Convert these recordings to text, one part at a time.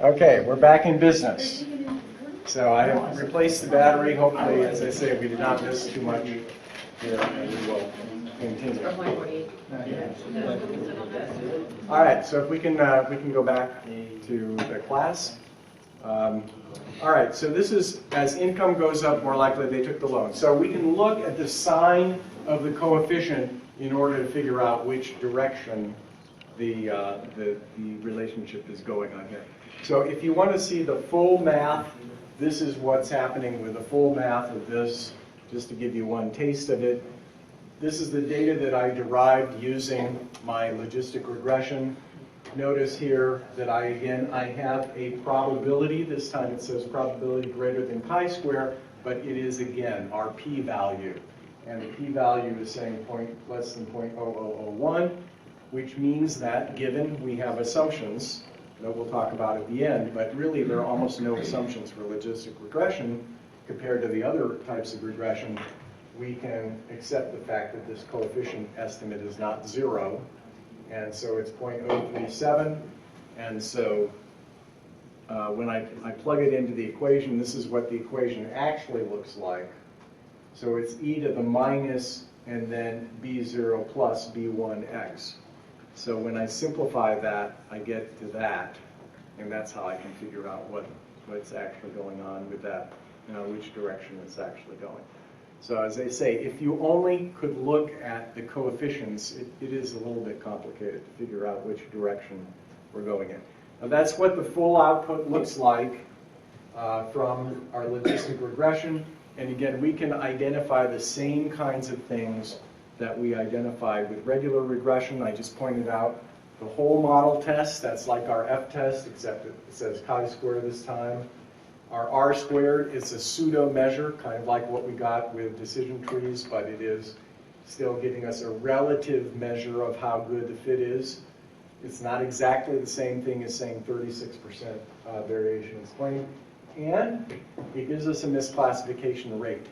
Okay, we're back in business. So I have replaced the battery. Hopefully, as I say, we did not miss too much here, and we will continue. All right, so if we can go back to the class. All right, so this is, as income goes up, more likely they took the loan. So we can look at the sign of the coefficient in order to figure out which direction the relationship is going on here. So if you want to see the full math, this is what's happening with the full math of this, just to give you one taste of it. This is the data that I derived using my logistic regression. Notice here that I have a probability. This time it says probability greater than chi-square, but it is, again, our p-value. And the p-value is saying less than 0.0001, which means that, given we have assumptions that we'll talk about at the end, but really there are almost no assumptions for logistic regression compared to the other types of regression, we can accept the fact that this coefficient estimate is not 0, and so it's 0.037, and so when I plug it into the equation, this is what the equation actually looks like. So it's e to the minus and then b0 plus b1x. So when I simplify that, I get to that, and that's how I can figure out what's actually going on with that, which direction it's actually going. So as I say, if you only could look at the coefficients, it is a little bit complicated to figure out which direction we're going in. Now that's what the full output looks like from our logistic regression. And again, we can identify the same kinds of things that we identify with regular regression. I just pointed out the whole model test. That's like our f-test, except it says chi-square this time. Our r-squared is a pseudo measure, kind of like what we got with decision trees, but it is still giving us a relative measure of how good the fit is. It's not exactly the same thing as saying 36% variation is claimed. And it gives us a misclassification rate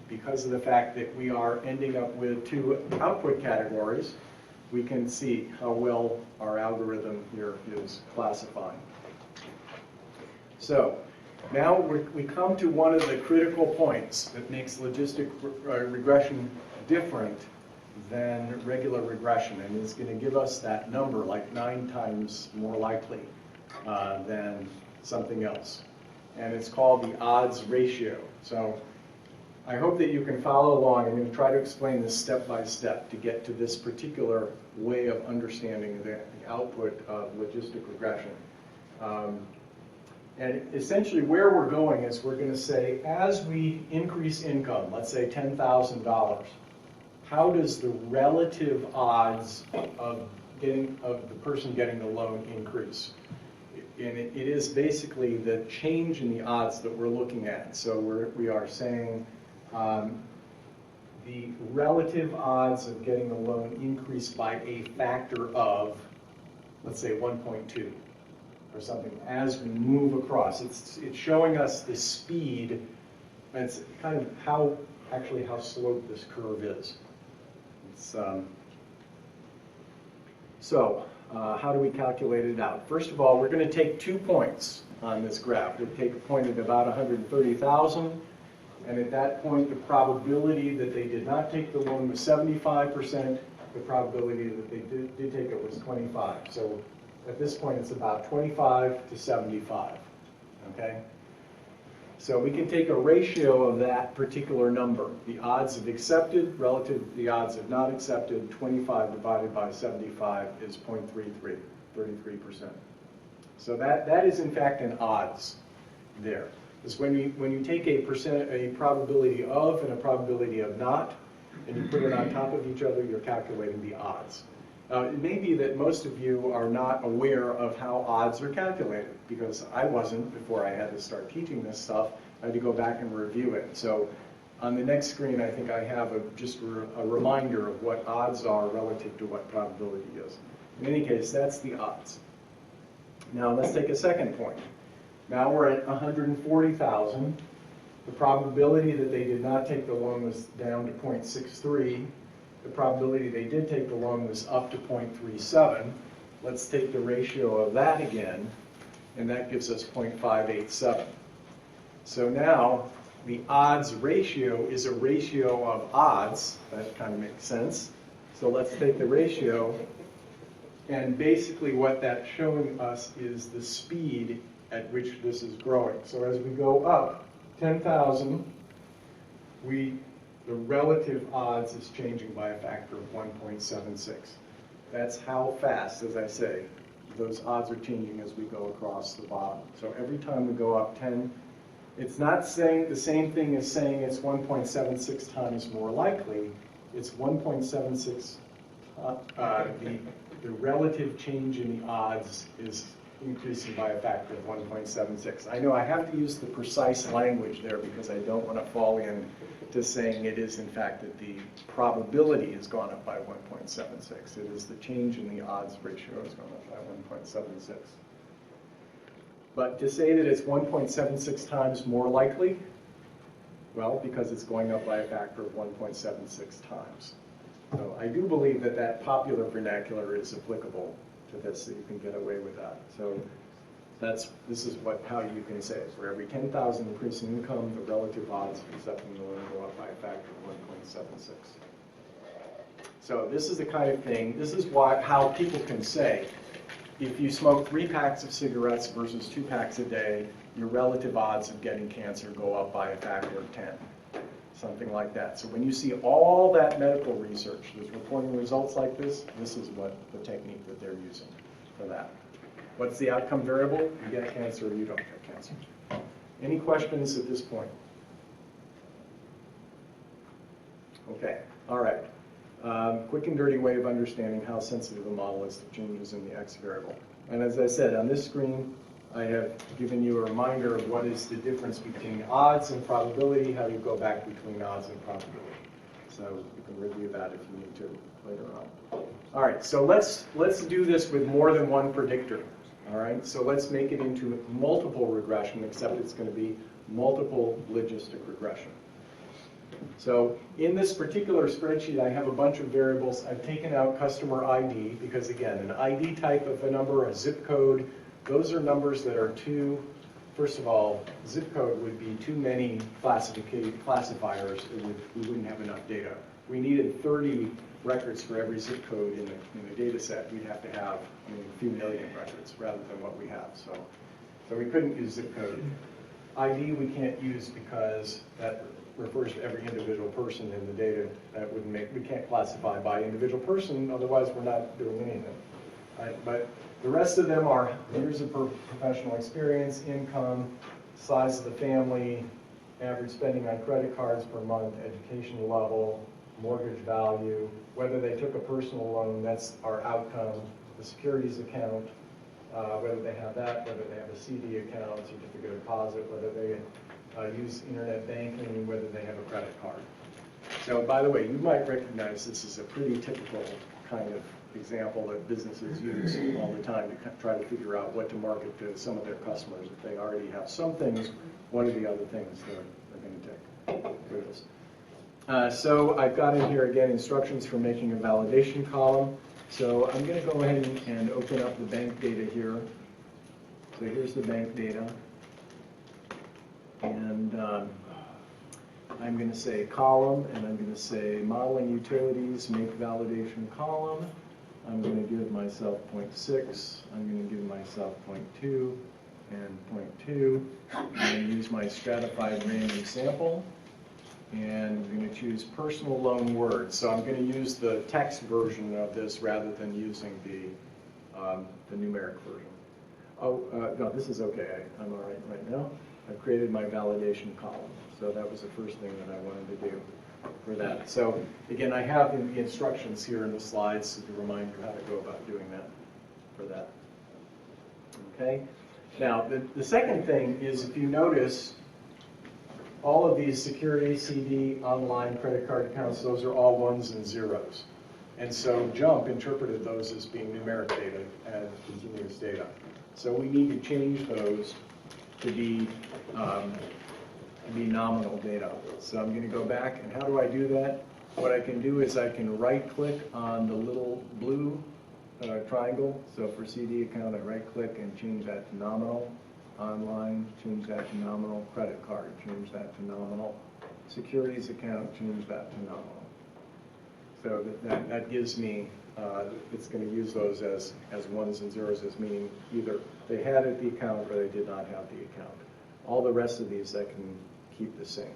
because of the fact that we are ending up with two output categories. We can see how well our algorithm here is classifying. So now we come to one of the critical points that makes logistic regression different than regular regression, and it's going to give us that number like 9 times more likely than something else. And it's called the odds ratio. So I hope that you can follow along. I'm going to try to explain this step by step to get to this particular way of understanding the output of logistic regression. And essentially where we're going is we're going to say, as we increase income, let's say $10,000, how does the relative odds of the person getting the loan increase? And it is basically the change in the odds that we're looking at. So we are saying the relative odds of getting the loan increase by a factor of, let's say, 1.2 or something as we move across. It's showing us the speed, and it's kind of how sloped this curve is. It's, how do we calculate it out? First of all, we're going to take 2 points on this graph. We'll take a point at about 130,000, and at that point, the probability that they did not take the loan was 75%. The probability that they did take it was 25. So at this point, it's about 25 to 75. Okay? So we can take a ratio of that particular number. The odds of accepted relative to the odds of not accepted, 25 divided by 75 is 0.33, 33%. So that is in fact an odds there. Because when you take a probability of and a probability of not, and you put it on top of each other, you're calculating the odds. It may be that most of you are not aware of how odds are calculated, because I wasn't before I had to start teaching this stuff. I had to go back and review it. So on the next screen, I think I have just a reminder of what odds are relative to what probability is. In any case, that's the odds. Now let's take a second point. Now we're at 140,000. The probability that they did not take the loan was down to 0.63. The probability they did take the loan was up to 0.37. Let's take the ratio of that again. and that gives us 0.587. So now the odds ratio is a ratio of odds. That kind of makes sense. So let's take the ratio, and basically what that's showing us is the speed at which this is growing. So as we go up 10,000, the relative odds is changing by a factor of 1.76. That's how fast, as I say, those odds are changing as we go across the bottom. So every time we go up 10, it's not saying the same thing as saying it's 1.76 times more likely. It's 1.76, the relative change in the odds is increasing by a factor of 1.76. I know I have to use the precise language there because I don't want to fall into saying it is in fact that the probability has gone up by 1.76. It is the change in the odds ratio has gone up by 1.76. But to say that it's 1.76 times more likely, well, because it's going up by a factor of 1.76 times. So I do believe that that popular vernacular is applicable to this, so you can get away with that. So this is how you can say it. For every 10,000 increase in income, the relative odds of accepting the loan go up by a factor of 1.76. So this is the kind of thing, this is how people can say, if you smoke 3 packs of cigarettes versus 2 packs a day, your relative odds of getting cancer go up by a factor of 10. Something like that. So when you see all that medical research that's reporting results like this, this is what the technique that they're using for that. What's the outcome variable? You get cancer or you don't get cancer. Any questions at this point? Okay, all right. Quick and dirty way of understanding how sensitive a model is to changes in the X variable. And as I said, on this screen, I have given you a reminder of what is the difference between odds and probability, how you go back between odds and probability. So you can review that if you need to later on. All right, so let's do this with more than one predictor. All right, so let's make it into multiple regression, except it's going to be multiple logistic regression. So in this particular spreadsheet, I have a bunch of variables. I've taken out customer ID because, again, an ID type of a number, a zip code, those are numbers that are too, first of all, zip code would be too many classifiers. We wouldn't have enough data. We needed 30 records for every zip code in the data set. We'd have to have a few million records rather than what we have. So we couldn't use zip code. ID we can't use because that refers to every individual person in the data. That wouldn't we can't classify by individual person, otherwise we're not doing anything. Right? But the rest of them are years of professional experience, income, size of the family, average spending on credit cards per month, education level, mortgage value, whether they took a personal loan, that's our outcome, the securities account, whether they have that, whether they have a CD account, certificate of deposit, whether they use internet banking, whether they have a credit card. So by the way, you might recognize this is a pretty typical kind of example that businesses use all the time to try to figure out what to market to some of their customers. If they already have some things, what are the other things they're going to take for this? So I've got in here again instructions for making a validation column. So I'm going to go ahead and open up the bank data here. So here's the bank data. And I'm going to say column, and I'm going to say modeling utilities, make validation column. I'm going to give myself 0.6. I'm going to give myself 0.2 and 0.2. I'm going to use my stratified random sample. And I'm going to choose personal loan words. So I'm going to use the text version of this rather than using the numeric version. Oh, no, this is okay. I'm all right now. I've created my validation column. So that was the first thing that I wanted to do for that. So again, I have in the instructions here in the slides to remind you how to go about doing that for that. Okay. Now, the second thing is, if you notice, all of these security, CD, online credit card accounts, those are all ones and zeros. And so JUMP interpreted those as being numeric data and continuous data. So we need to change those to be nominal data. So I'm going to go back, and how do I do that? What I can do is I can right-click on the little blue triangle. So for CD account, I right-click and change that to nominal. Online, change that to nominal. Credit card, change that to nominal. Securities account, change that to nominal. So that gives me, it's going to use those as ones and zeros, as meaning either they had the account or they did not have the account. All the rest of these I can keep the same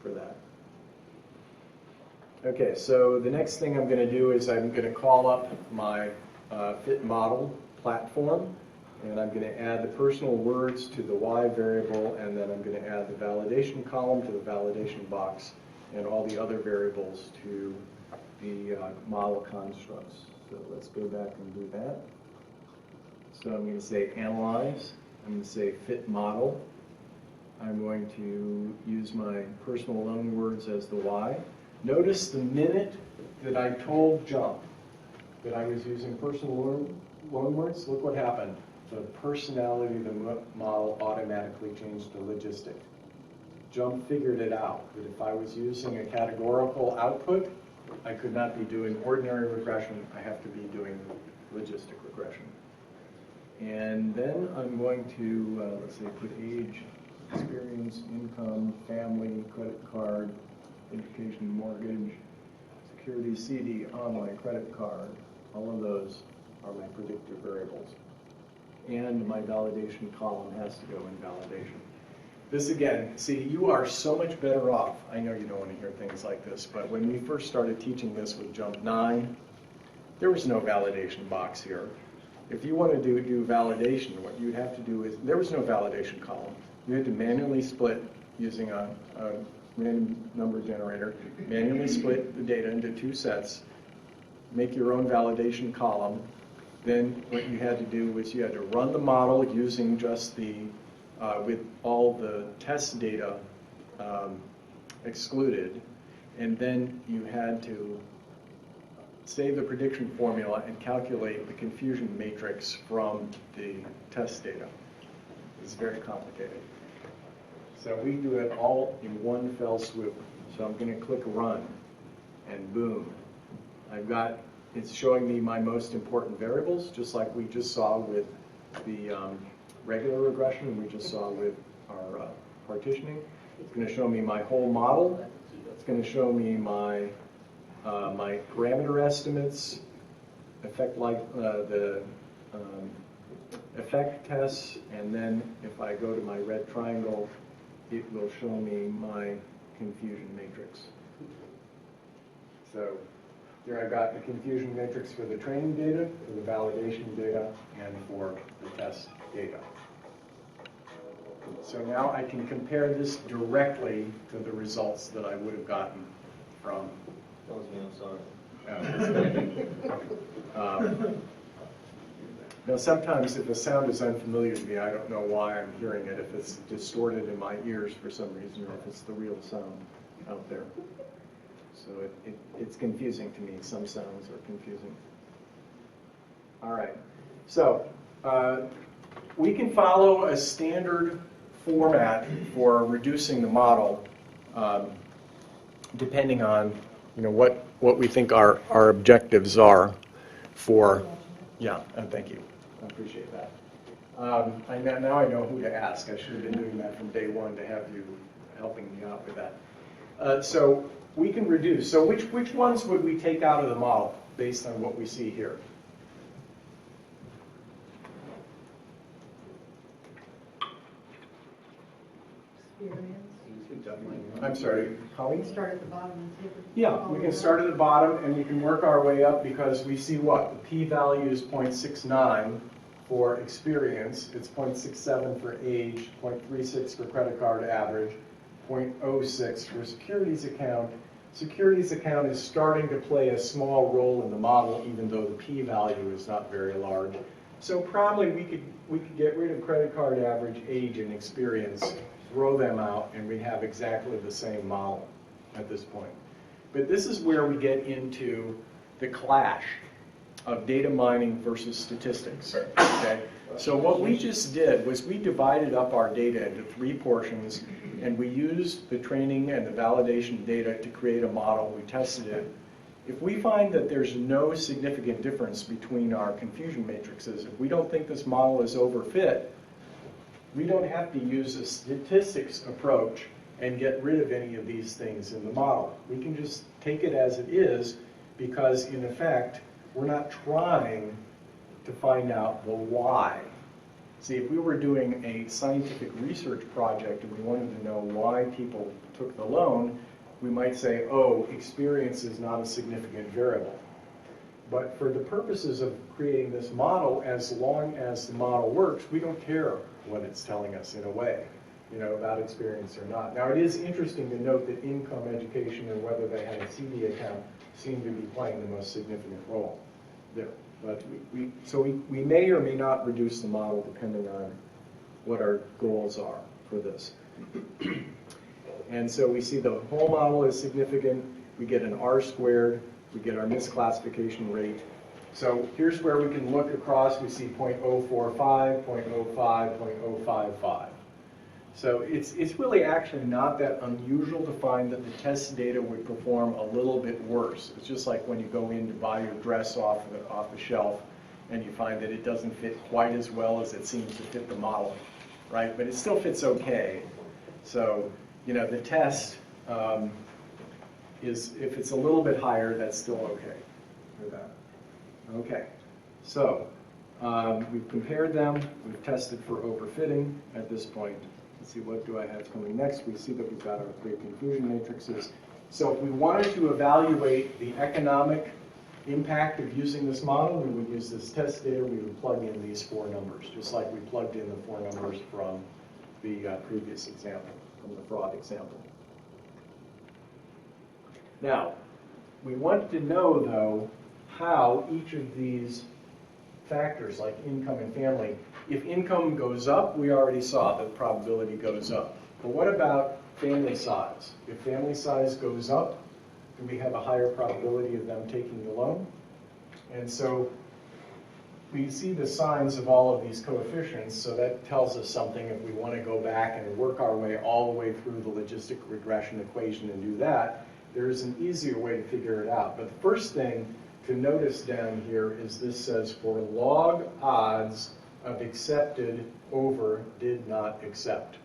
for that. Okay, so the next thing I'm going to do is I'm going to call up my fit model platform, and I'm going to add the personal words to the Y variable, and then I'm going to add the validation column to the validation box, and all the other variables to the model constructs. So let's go back and do that. So I'm going to say analyze. I'm going to say fit model. I'm going to use my personal loan words as the Y. Notice the minute that I told Jump that I was using personal loan words, look what happened. The personality of the model automatically changed to logistic. Jump figured it out, that if I was using a categorical output, I could not be doing ordinary regression. I have to be doing logistic regression. And then I'm going to, let's say, put age, experience, income, family, credit card, education, mortgage, security, CD, online, credit card. All of those are my predictor variables. And my validation column has to go in validation. This again, see, you are so much better off. I know you don't want to hear things like this, but when we first started teaching this with Jump 9, there was no validation box here. If you want to do validation, what you'd have to do is, there was no validation column. You had to manually split using a random number generator, manually split the data into two sets, make your own validation column. Then what you had to do was you had to run the model using just the, with all the test data excluded, and then you had to save the prediction formula and calculate the confusion matrix from the test data. It's very complicated. So we do it all in one fell swoop. So I'm going to click run, and boom. I've got, it's showing me my most important variables, just like we just saw with the regular regression and we just saw with our partitioning. It's going to show me my whole model. It's going to show me my my parameter estimates, effect the effect tests, and then if I go to my red triangle, it will show me my confusion matrix. So here I've got the confusion matrix for the training data, for the validation data, and for the test data. So now I can compare this directly to the results that I would have gotten from. I'm sorry. Now sometimes if a sound is unfamiliar to me, I don't know why I'm hearing it, if it's distorted in my ears for some reason, or if it's the real sound out there. So it's confusing to me. Some sounds are confusing. All right. So we can follow a standard format for reducing the model depending on what we think our objectives are for. Yeah, thank you. I appreciate that. Now I know who to ask. I should have been doing that from day one to have you helping me out with that. So we can reduce. So which ones would we take out of the model based on what we see here? Experience. I'm sorry, Colleen? Start at the bottom and take it. Yeah, we can start at the bottom and we can work our way up because we see what? The p-value is 0.69 for experience, it's 0.67 for age, 0.36 for credit card average, 0.06 for securities account. Securities account is starting to play a small role in the model even though the p-value is not very large. So probably we could get rid of credit card average, age, and experience, throw them out, and we have exactly the same model at this point. But this is where we get into the clash of data mining versus statistics. Okay? So what we just did was we divided up our data into 3 portions, and we used the training and the validation data to create a model. We tested it. If we find that there's no significant difference between our confusion matrices, if we don't think this model is overfit, we don't have to use a statistics approach and get rid of any of these things in the model. We can just take it as it is, because in effect, we're not trying to find out the why. See, if we were doing a scientific research project and we wanted to know why people took the loan, we might say, oh, experience is not a significant variable. But for the purposes of creating this model, as long as the model works, we don't care what it's telling us in a way, about experience or not. Now, it is interesting to note that income, education, and whether they had a CD account seem to be playing the most significant role there. But we may or may not reduce the model depending on what our goals are for this. And so we see the whole model is significant. We get an R squared. We get our misclassification rate. So here's where we can look across. We see 0.045, 0.05, 0.055. So it's really actually not that unusual to find that the test data would perform a little bit worse. It's just like when you go in to buy your dress off the shelf and you find that it doesn't fit quite as well as it seems to fit the model, right? But it still fits okay. So, the test is, if it's a little bit higher, that's still okay for that. Okay, so we've compared them. We've tested for overfitting at this point. Let's see, what do I have coming next? We see that we've got our 3 confusion matrices. So if we wanted to evaluate the economic impact of using this model, we would use this test data. We would plug in these 4 numbers, just like we plugged in the 4 numbers from the previous example, from the fraud example. Now, we want to know, though, how each of these factors, like income and family, if income goes up, we already saw that the probability goes up. But what about family size? If family size goes up, then we have a higher probability of them taking the loan. And so we see the signs of all of these coefficients, so that tells us something if we want to go back and work our way all the way through the logistic regression equation and do that. There's an easier way to figure it out. But the first thing to notice down here is this says for log odds of accepted over did not accept.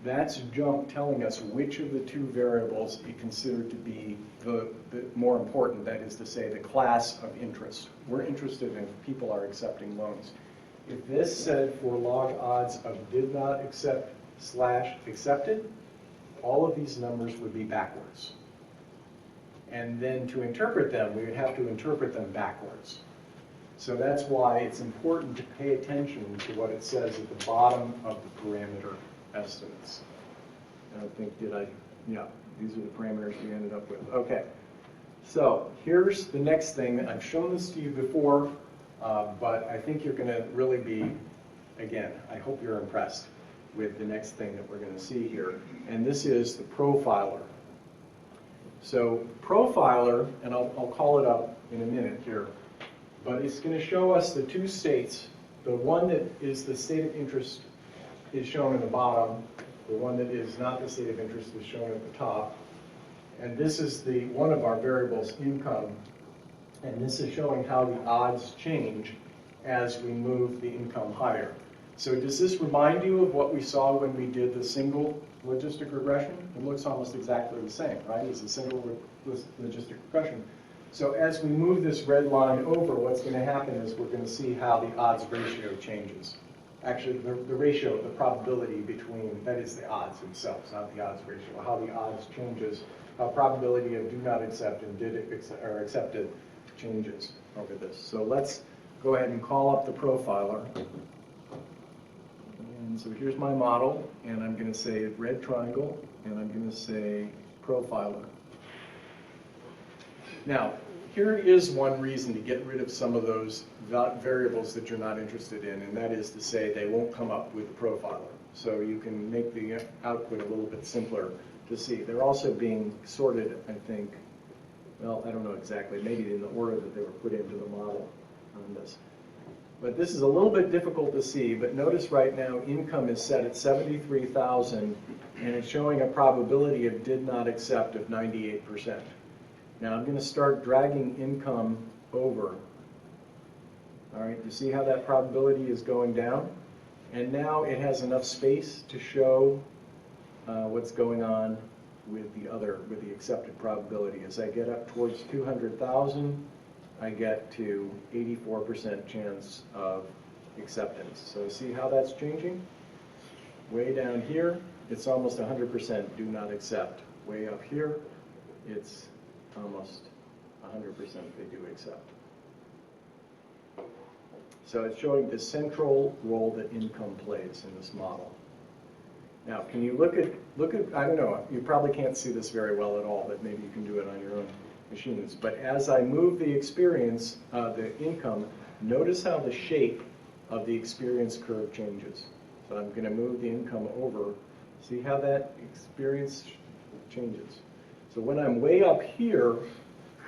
That's a jump telling us which of the 2 variables you consider to be the more important, that is to say the class of interest. We're interested in if people are accepting loans. If this said for log odds of did not accept / accepted, all of these numbers would be backwards. And then to interpret them, we would have to interpret them backwards. So that's why it's important to pay attention to what it says at the bottom of the parameter estimates. I don't think, yeah, these are the parameters we ended up with. Okay, so here's the next thing. I've shown this to you before, but I think you're going to really be, again, I hope you're impressed with the next thing that we're going to see here. And this is the profiler. So profiler, and I'll call it up in a minute here, but it's going to show us the 2 states. The one that is the state of interest is shown in the bottom. The one that is not the state of interest is shown at the top. And this is one of our variables, income. And this is showing how the odds change as we move the income higher. So does this remind you of what we saw when we did the single logistic regression? It looks almost exactly the same, right? It's a single logistic regression. So as we move this red line over, what's going to happen is we're going to see how the odds ratio changes. Actually, the ratio, the probability between, that is the odds themselves, not the odds ratio, how the odds changes, how probability of do not accept and accepted changes over this. So let's go ahead and call up the profiler. And so here's my model, and I'm going to say red triangle, and I'm going to say profiler. Now, here is one reason to get rid of some of those variables that you're not interested in, and that is to say they won't come up with the profiler. So you can make the output a little bit simpler to see. They're also being sorted, I think, well, I don't know exactly, maybe in the order that they were put into the model on this. But this is a little bit difficult to see, but notice right now income is set at 73,000, and it's showing a probability of did not accept of 98%. Now I'm going to start dragging income over. All right, you see how that probability is going down? And now it has enough space to show what's going on with the accepted probability. As I get up towards 200,000, I get to 84% chance of acceptance. So see how that's changing? Way down here, it's almost 100% do not accept. Way up here, it's almost 100% they do accept. So it's showing the central role that income plays in this model. Now, can you look at, I don't know, you probably can't see this very well at all, but maybe you can do it on your own machines. But as I move the experience, the income, notice how the shape of the experience curve changes. So I'm going to move the income over. See how that experience changes? So when I'm way up here,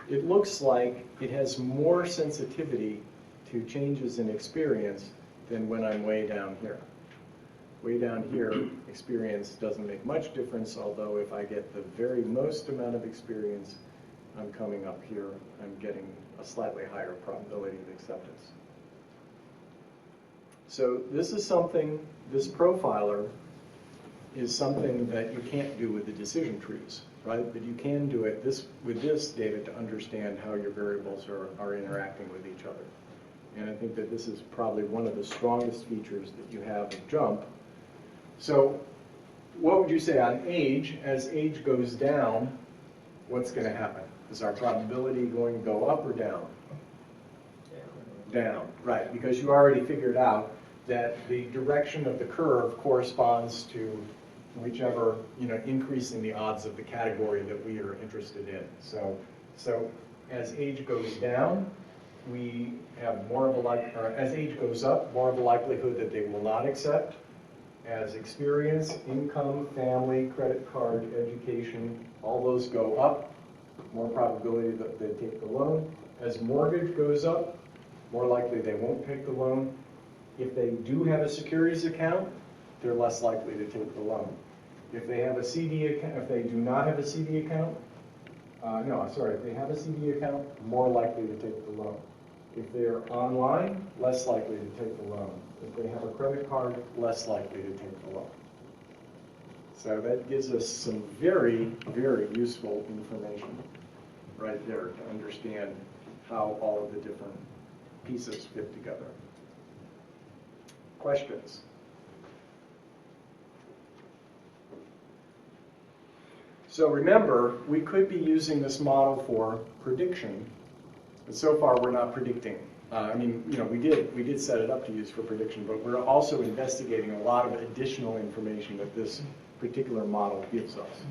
it looks like it has more sensitivity to changes in experience than when I'm way down here. Way down here, experience doesn't make much difference, although if I get the very most amount of experience, I'm coming up here, I'm getting a slightly higher probability of acceptance. So this is something, this profiler is something that you can't do with the decision trees, right? But you can do it with this data to understand how your variables are interacting with each other. And I think that this is probably one of the strongest features that you have of JUMP. So what would you say on age? As age goes down, what's going to happen? Is our probability going to go up or down? Down, right, because you already figured out that the direction of the curve corresponds to whichever, increasing the odds of the category that we are interested in. So as age goes down, we have more of a as age goes up, more of a likelihood that they will not accept. As experience, income, family, credit card, education, all those go up, more probability that they take the loan. As mortgage goes up, more likely they won't take the loan. If they do have a securities account, they're less likely to take the loan. If they have a CD account, if they do not have a CD account, if they have a CD account, more likely to take the loan. If they're online, less likely to take the loan. If they have a credit card, less likely to take the loan. So that gives us some very, very useful information right there to understand how all of the different pieces fit together. Questions? So remember, we could be using this model for prediction, but so far we're not predicting. We did set it up to use for prediction, but we're also investigating a lot of additional information that this particular model gives us.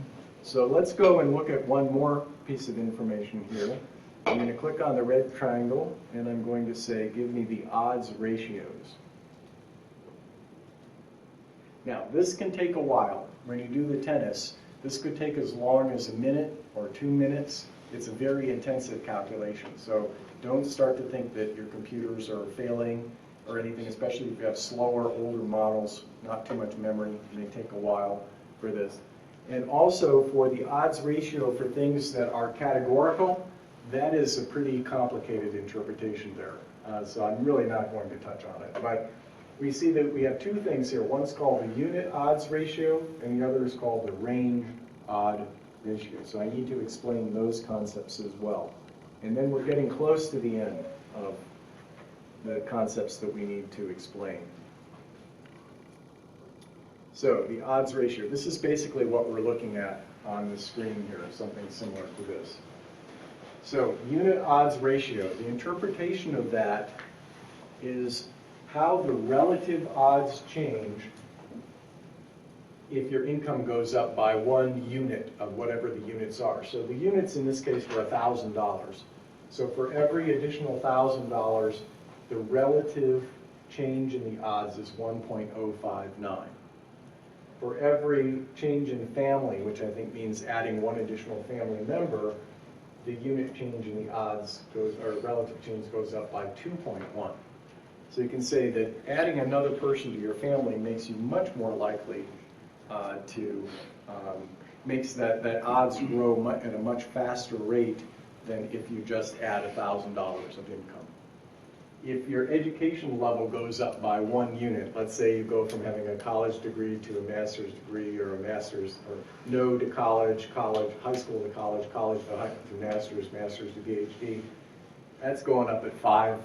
So let's go and look at one more piece of information here. I'm going to click on the red triangle, and I'm going to say, give me the odds ratios. Now, this can take a while. When you do the tennis, this could take as long as a minute or 2 minutes. It's a very intensive calculation. So don't start to think that your computers are failing or anything, especially if you have slower, older models, not too much memory. It may take a while for this. And also for the odds ratio for things that are categorical, that is a pretty complicated interpretation there. So I'm really not going to touch on it. But we see that we have two things here. One's called the unit odds ratio, and the other is called the range odd ratio. So I need to explain those concepts as well. And then we're getting close to the end of the concepts that we need to explain. So the odds ratio, this is basically what we're looking at on the screen here, something similar to this. So unit odds ratio, the interpretation of that is how the relative odds change if your income goes up by 1 unit of whatever the units are. So the units in this case were $1,000. So for every additional $1,000, the relative change in the odds is 1.059. For every change in family, which I think means adding 1 additional family member, the unit change in the odds goes, or relative change goes up by 2.1. So you can say that adding another person to your family makes you much more likely makes that odds grow at a much faster rate than if you just add $1,000 of income. If your education level goes up by 1 unit, let's say you go from having a college degree to a master's degree, or a master's, or no to college, high school to college, to master's, master's to PhD, that's going up at 5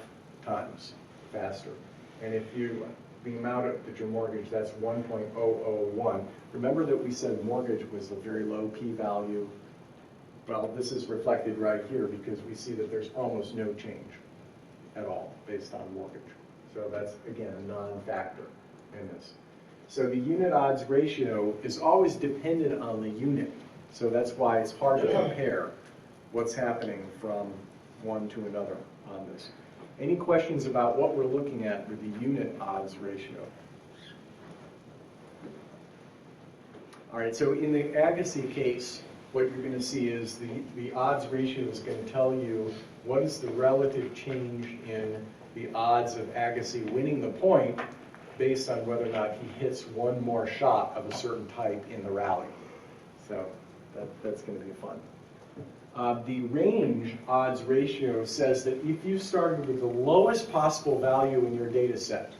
times faster. And if you, the amount that your mortgage, that's 1.001. Remember that we said mortgage was a very low p-value. Well, this is reflected right here because we see that there's almost no change at all based on mortgage. So that's, again, a non-factor in this. So the unit odds ratio is always dependent on the unit. So that's why it's hard to compare what's happening from one to another on this. Any questions about what we're looking at with the unit odds ratio? All right, so in the Agassi case, what you're going to see is the odds ratio is going to tell you what is the relative change in the odds of Agassi winning the point based on whether or not he hits one more shot of a certain type in the rally. So that's going to be fun. The range odds ratio says that if you started with the lowest possible value in your data set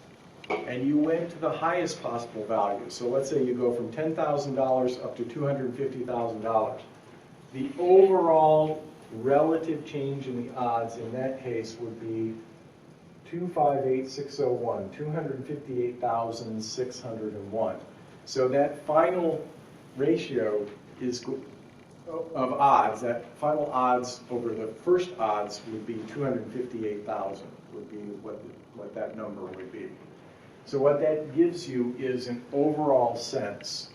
and you went to the highest possible value, so let's say you go from $10,000 up to $250,000, the overall relative change in the odds in that case would be 258,601, 258,601. So that final ratio is of odds, that final odds over the first odds would be 258,000, would be what that number would be. So what that gives you is an overall sense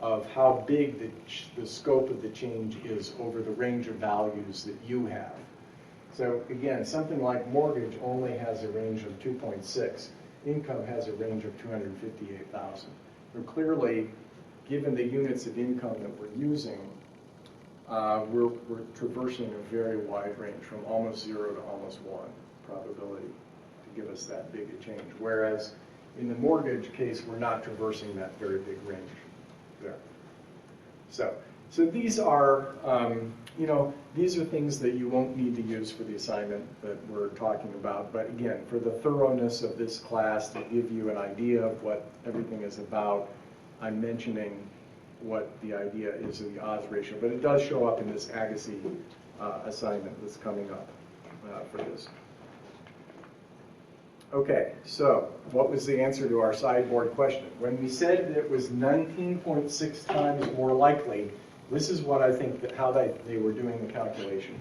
of how big the scope of the change is over the range of values that you have. So again, something like mortgage only has a range of 2.6. Income has a range of 258,000. But clearly, given the units of income that we're using, we're traversing a very wide range from almost 0 to almost 1 probability to give us that big a change. Whereas in the mortgage case, we're not traversing that very big range there. So these are, these are things that you won't need to use for the assignment that we're talking about. But again, for the thoroughness of this class, to give you an idea of what everything is about, I'm mentioning what the idea is of the odds ratio, but it does show up in this Agassi assignment that's coming up for this. Okay, so what was the answer to our sideboard question? When we said that it was 19.6 times more likely, this is what I think that how they were doing the calculation.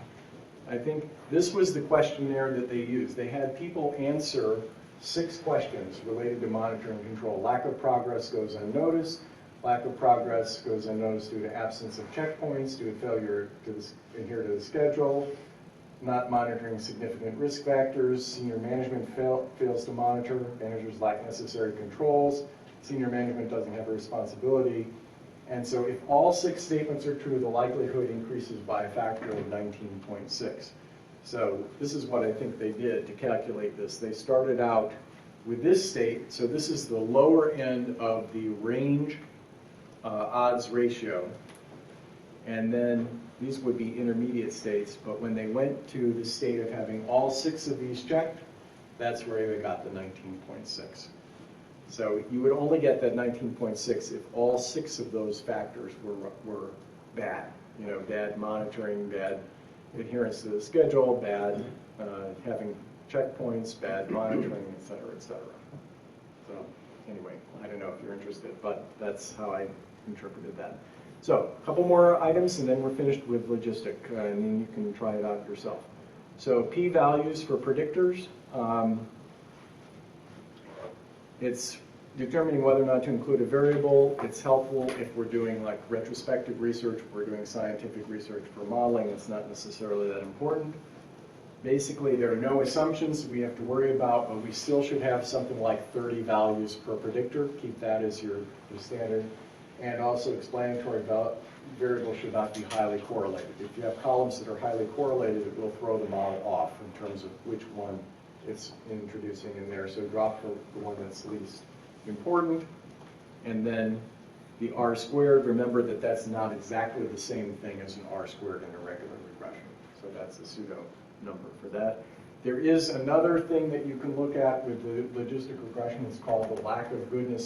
I think this was the questionnaire that they used. They had people answer 6 questions related to monitoring control. Lack of progress goes unnoticed. Lack of progress goes unnoticed due to absence of checkpoints, due to failure to adhere to the schedule, not monitoring significant risk factors, senior management fails to monitor, managers lack necessary controls, senior management doesn't have a responsibility. And so if all 6 statements are true, the likelihood increases by a factor of 19.6. So this is what I think they did to calculate this. They started out with this state, so this is the lower end of the range odds ratio, and then these would be intermediate states, but when they went to the state of having all 6 of these checked, that's where they got the 19.6. So you would only get that 19.6 if all 6 of those factors were bad. You know, bad monitoring, bad adherence to the schedule, bad having checkpoints, bad monitoring, et cetera, et cetera. So anyway, I don't know if you're interested, but that's how I interpreted that. So a couple more items and then we're finished with logistic, and then you can try it out yourself. So p-values for predictors. It's determining whether or not to include a variable. It's helpful if we're doing like retrospective research, if we're doing scientific research for modeling. It's not necessarily that important. Basically, there are no assumptions we have to worry about, but we still should have something like 30 values per predictor. Keep that as your standard. And also explanatory variables should not be highly correlated. If you have columns that are highly correlated, it will throw the model off in terms of which one it's introducing in there. So drop the one that's least important. And then the R squared, remember that that's not exactly the same thing as an R squared in a regular regression. So that's the pseudo number for that. There is another thing that you can look at with the logistic regression. It's called the lack of goodness